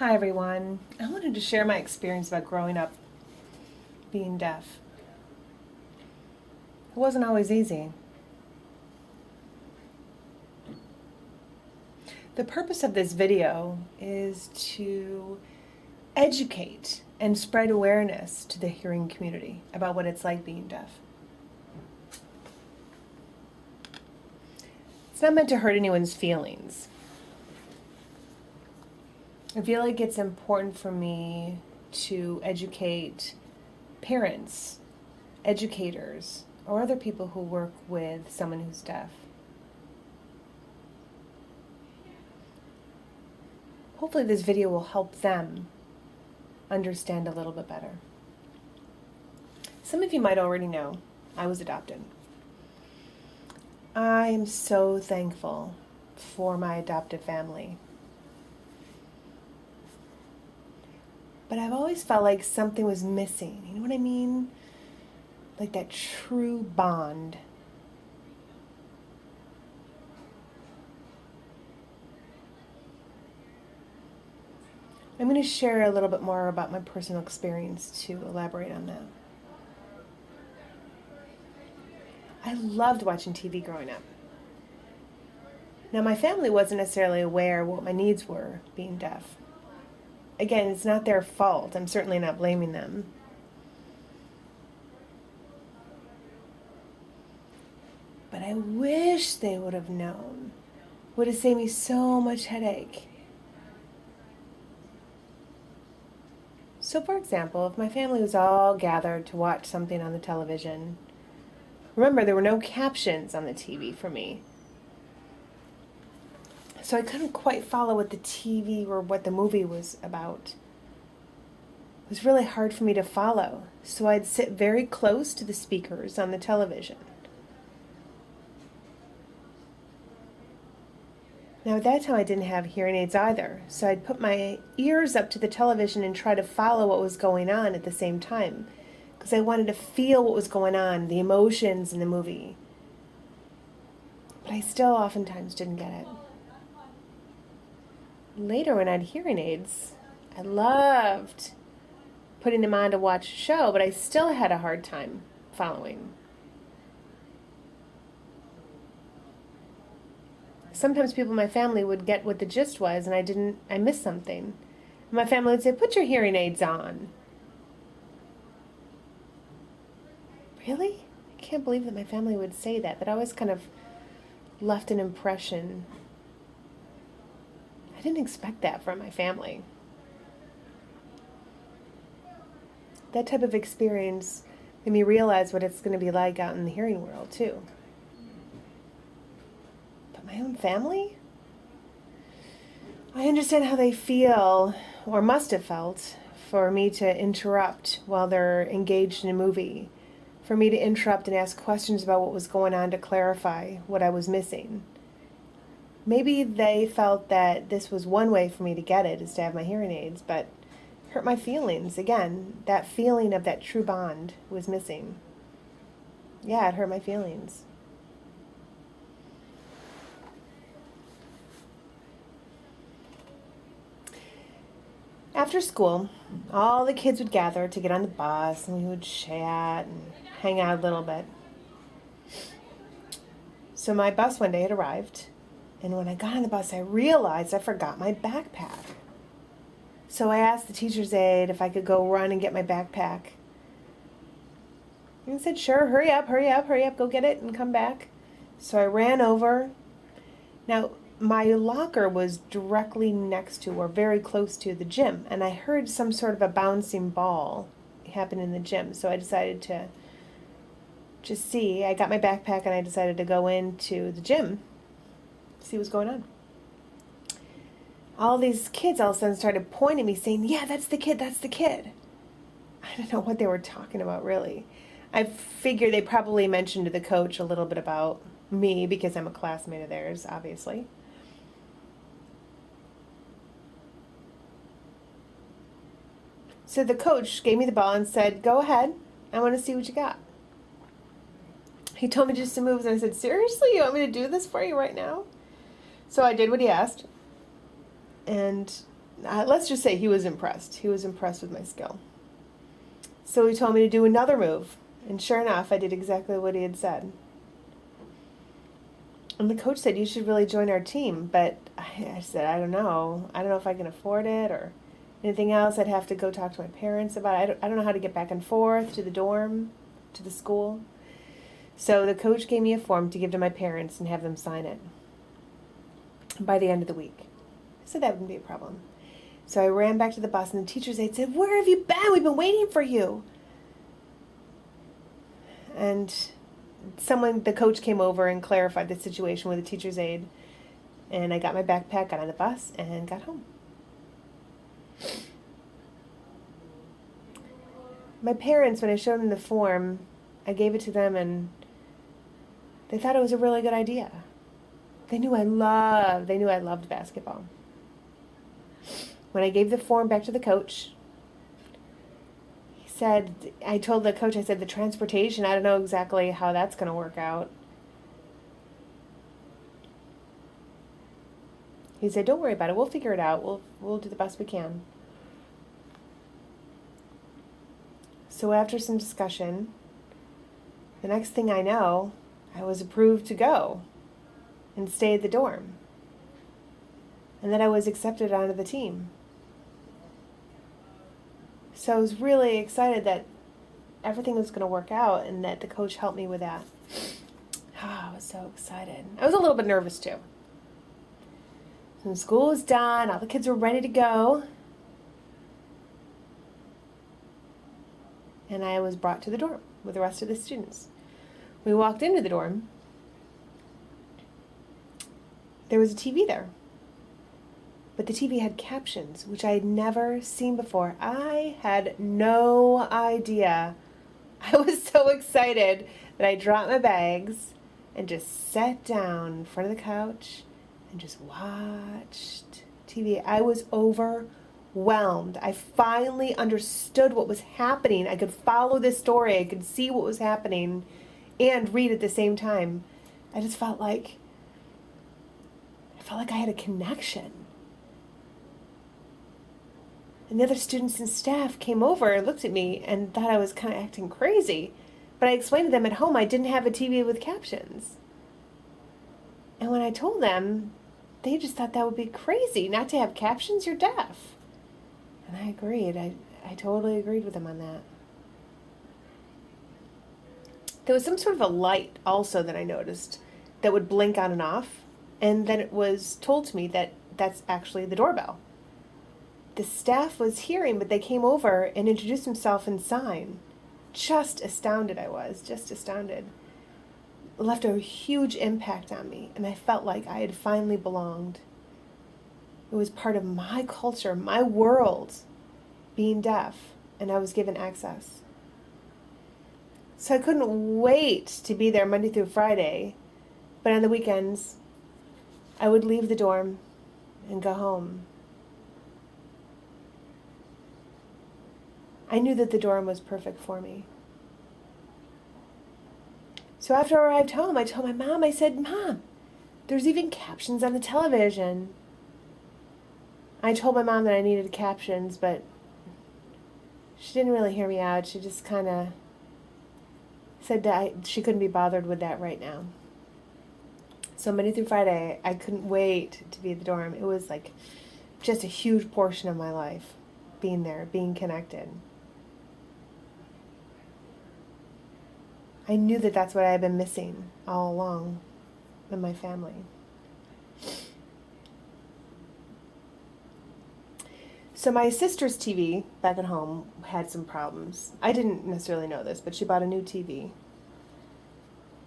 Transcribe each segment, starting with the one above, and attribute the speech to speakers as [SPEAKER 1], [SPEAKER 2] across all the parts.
[SPEAKER 1] Hi everyone. I wanted to share my experience about growing up being deaf. It wasn't always easy. The purpose of this video is to educate and spread awareness to the hearing community about what it's like being deaf. It's not meant to hurt anyone's feelings. I feel like it's important for me to educate parents, educators, or other people who work with someone who's deaf. Hopefully this video will help them understand a little bit better. Some of you might already know I was adopted. I am so thankful for my adoptive family. But I've always felt like something was missing. You know what I mean? Like that true bond. I'm going to share a little bit more about my personal experience to elaborate on that. I loved watching TV growing up. Now, my family wasn't necessarily aware of what my needs were being deaf. Again, it's not their fault. I'm certainly not blaming them. But I wish they would have known. Would have saved me so much headache. So, for example, if my family was all gathered to watch something on the television, remember there were no captions on the TV for me. So I couldn't quite follow what the TV or what the movie was about. It was really hard for me to follow. So I'd sit very close to the speakers on the television. Now at that time I didn't have hearing aids either. So I'd put my ears up to the television and try to follow what was going on at the same time. Because I wanted to feel what was going on, the emotions in the movie. But I still oftentimes didn't get it. Later, when I had hearing aids, I loved putting them on to watch a show, but I still had a hard time following. Sometimes people in my family would get what the gist was, and I missed something. And my family would say, "Put your hearing aids on." Really? I can't believe that my family would say that. That always kind of left an impression. I didn't expect that from my family. That type of experience made me realize what it's going to be like out in the hearing world, too. But my own family? I understand how they feel, or must have felt, for me to interrupt while they're engaged in a movie, for me to interrupt and ask questions about what was going on to clarify what I was missing. Maybe they felt that this was one way for me to get it, is to have my hearing aids, but it hurt my feelings. Again, that feeling of that true bond was missing. Yeah, it hurt my feelings. After school, all the kids would gather to get on the bus, and we would chat and hang out a little bit. So my bus one day had arrived. And when I got on the bus, I realized I forgot my backpack. So I asked the teacher's aide if I could go run and get my backpack. And he said, "Sure, hurry up, go get it and come back." So I ran over. Now, my locker was directly next to or very close to the gym. And I heard some sort of a bouncing ball happen in the gym. So I decided to just see. I got my backpack and I decided to go into the gym. See what's going on. All these kids all of a sudden started pointing at me saying, "Yeah, that's the kid, that's the kid." I don't know what they were talking about, really. I figured they probably mentioned to the coach a little bit about me because I'm a classmate of theirs, obviously. So the coach gave me the ball and said, "Go ahead, I want to see what you got." He told me just to move, and I said, "Seriously, you want me to do this for you right now?" So I did what he asked, and let's just say he was impressed. He was impressed with my skill. So he told me to do another move. And sure enough, I did exactly what he had said. And the coach said, you should really join our team. But I said, I don't know. I don't know if I can afford it or anything else. I'd have to go talk to my parents about it. I don't know how to get back and forth to the dorm, to the school. So the coach gave me a form to give to my parents and have them sign it by the end of the week. I said that wouldn't be a problem. So I ran back to the bus, and the teacher's aide said, where have you been? We've been waiting for you. And the coach came over and clarified the situation with the teacher's aide. And I got my backpack, got on the bus, and got home. My parents, when I showed them the form, I gave it to them, and they thought it was a really good idea. They knew I loved basketball. When I gave the form back to the coach, I told the coach, I said, the transportation, I don't know exactly how that's going to work out. He said, don't worry about it. We'll figure it out. We'll do the best we can. So after some discussion, the next thing I know, I was approved to go and stay at the dorm. And then I was accepted onto the team. So I was really excited that everything was going to work out and that the coach helped me with that. I was so excited. I was a little bit nervous too. So school was done. All the kids were ready to go. And I was brought to the dorm with the rest of the students. We walked into the dorm. There was a TV there. But the TV had captions, which I had never seen before. I had no idea. I was so excited that I dropped my bags and just sat down in front of the couch and just watched TV. I was overwhelmed. I finally understood what was happening. I could follow this story. I could see what was happening and read at the same time. I just felt like I had a connection. And the other students and staff came over and looked at me and thought I was kind of acting crazy. But I explained to them at home I didn't have a TV with captions. And when I told them, they just thought that would be crazy not to have captions. You're deaf. And I agreed. I totally agreed with them on that. There was some sort of a light also that I noticed that would blink on and off. And then it was told to me that that's actually the doorbell. The staff was hearing, but they came over and introduced themselves and signed. Just astounded I was, just astounded. It left a huge impact on me, and I felt like I had finally belonged. It was part of my culture, my world, being deaf, and I was given access. So I couldn't wait to be there Monday through Friday, but on the weekends, I would leave the dorm and go home. I knew that the dorm was perfect for me. So after I arrived home, I told my mom, I said, Mom, there's even captions on the television. I told my mom that I needed captions, but she didn't really hear me out. She just kind of said that she couldn't be bothered with that right now. So Monday through Friday, I couldn't wait to be at the dorm. It was like just a huge portion of my life, being there, being connected. I knew that that's what I had been missing all along with my family. So my sister's TV back at home had some problems. I didn't necessarily know this, but she bought a new TV.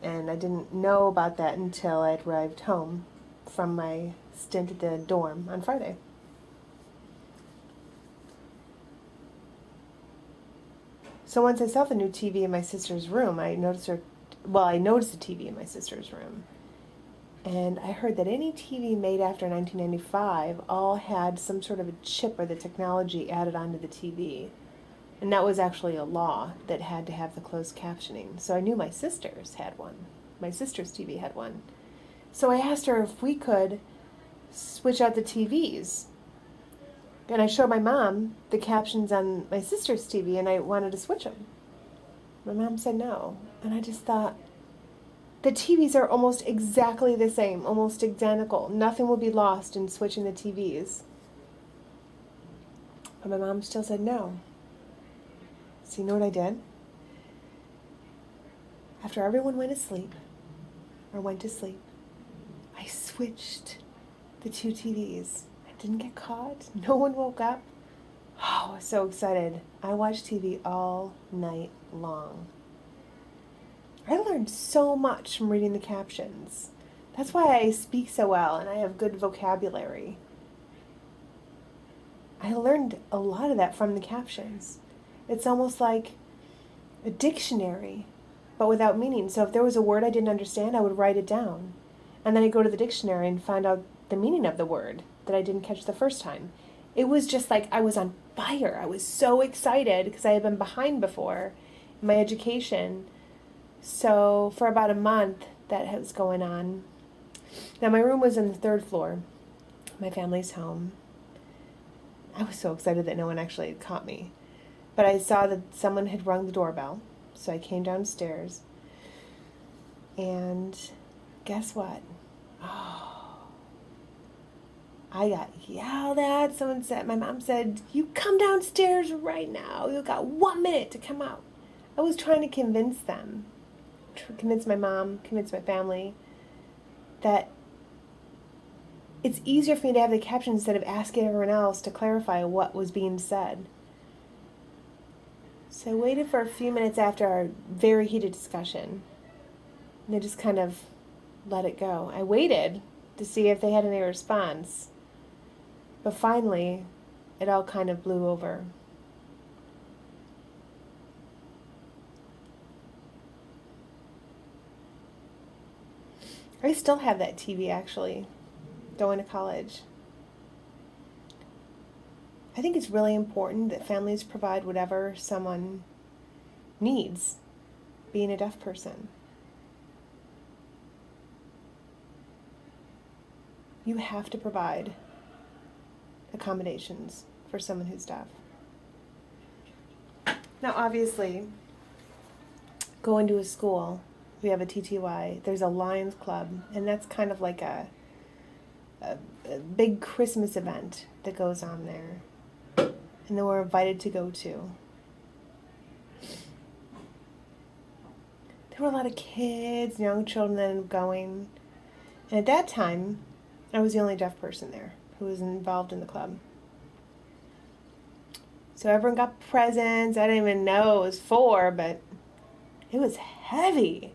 [SPEAKER 1] And I didn't know about that until I arrived home from my stint at the dorm on Friday. So once I saw the new TV in my sister's room, I noticed the TV in my sister's room. And I heard that any TV made after 1995 all had some sort of a chip or the technology added onto the TV. And that was actually a law that had to have the closed captioning. So I knew my sister's had one. My sister's TV had one. So I asked her if we could switch out the TVs. And I showed my mom the captions on my sister's TV, and I wanted to switch them. My mom said no. And I just thought, the TVs are almost exactly the same, almost identical. Nothing will be lost in switching the TVs. But my mom still said no. So you know what I did? After everyone went to sleep, I switched the two TVs. I didn't get caught. No one woke up. Oh, I was so excited. I watched TV all night long. I learned so much from reading the captions. That's why I speak so well and I have good vocabulary. I learned a lot of that from the captions. It's almost like a dictionary, but without meaning. So if there was a word I didn't understand, I would write it down. And then I'd go to the dictionary and find out the meaning of the word that I didn't catch the first time. It was just like I was on fire. I was so excited because I had been behind before in my education. So for about a month, that was going on. Now my room was on the 3rd floor, my family's home. I was so excited that no one actually caught me. But I saw that someone had rung the doorbell, so I came downstairs. And guess what? Oh, I got yelled at. My mom said, "You come downstairs right now. You got 1 minute to come out." I was trying to convince them, convince my mom, convince my family that it's easier for me to have the captions instead of asking everyone else to clarify what was being said. So I waited for a few minutes after our very heated discussion, and I just kind of let it go. I waited to see if they had any response, but finally, it all kind of blew over. I still have that TV, actually, going to college. I think it's really important that families provide whatever someone needs, being a deaf person. You have to provide accommodations for someone who's deaf. Now, obviously, going to a school, we have a TTY, there's a Lions Club, and that's kind of like a big Christmas event that goes on there, and then we're invited to go to. There were a lot of kids, young children that ended up going, and at that time, I was the only deaf person there who was involved in the club. So everyone got presents. I didn't even know it was for, but it was heavy.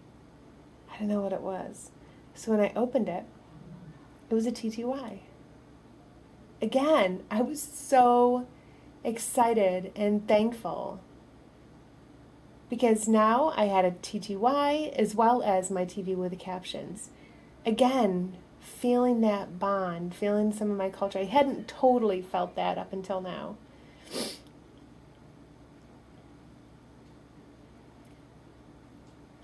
[SPEAKER 1] I didn't know what it was. So when I opened it, it was a TTY. Again, I was so excited and thankful because now I had a TTY as well as my TV with the captions. Again, feeling that bond, feeling some of my culture. I hadn't totally felt that up until now.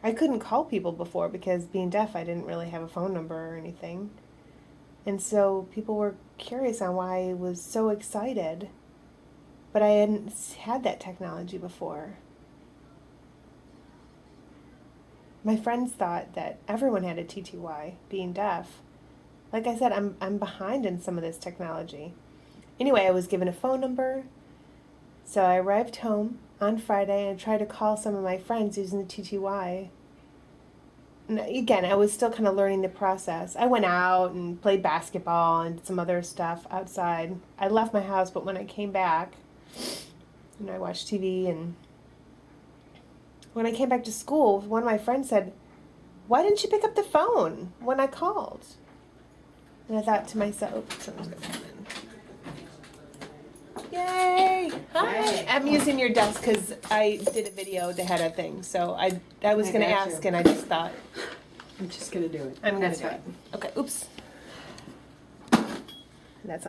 [SPEAKER 1] I couldn't call people before because being deaf, I didn't really have a phone number or anything. And so people were curious on why I was so excited, but I hadn't had that technology before. My friends thought that everyone had a TTY, being deaf. Like I said, I'm behind in some of this technology. Anyway, I was given a phone number, so I arrived home on Friday and tried to call some of my friends using the TTY. And again, I was still kind of learning the process. I went out and played basketball and did some other stuff outside. I left my house, but when I came back, I watched TV, and when I came back to school, one of my friends said, "Why didn't you pick up the phone when I called?" And I thought to myself, someone's going to come in. Yay! Hi! I'm using your desk because I did a video that had a thing. So I was going to ask, and I just thought,
[SPEAKER 2] I'm just going to do it.
[SPEAKER 1] I'm going to do it. Okay, oops.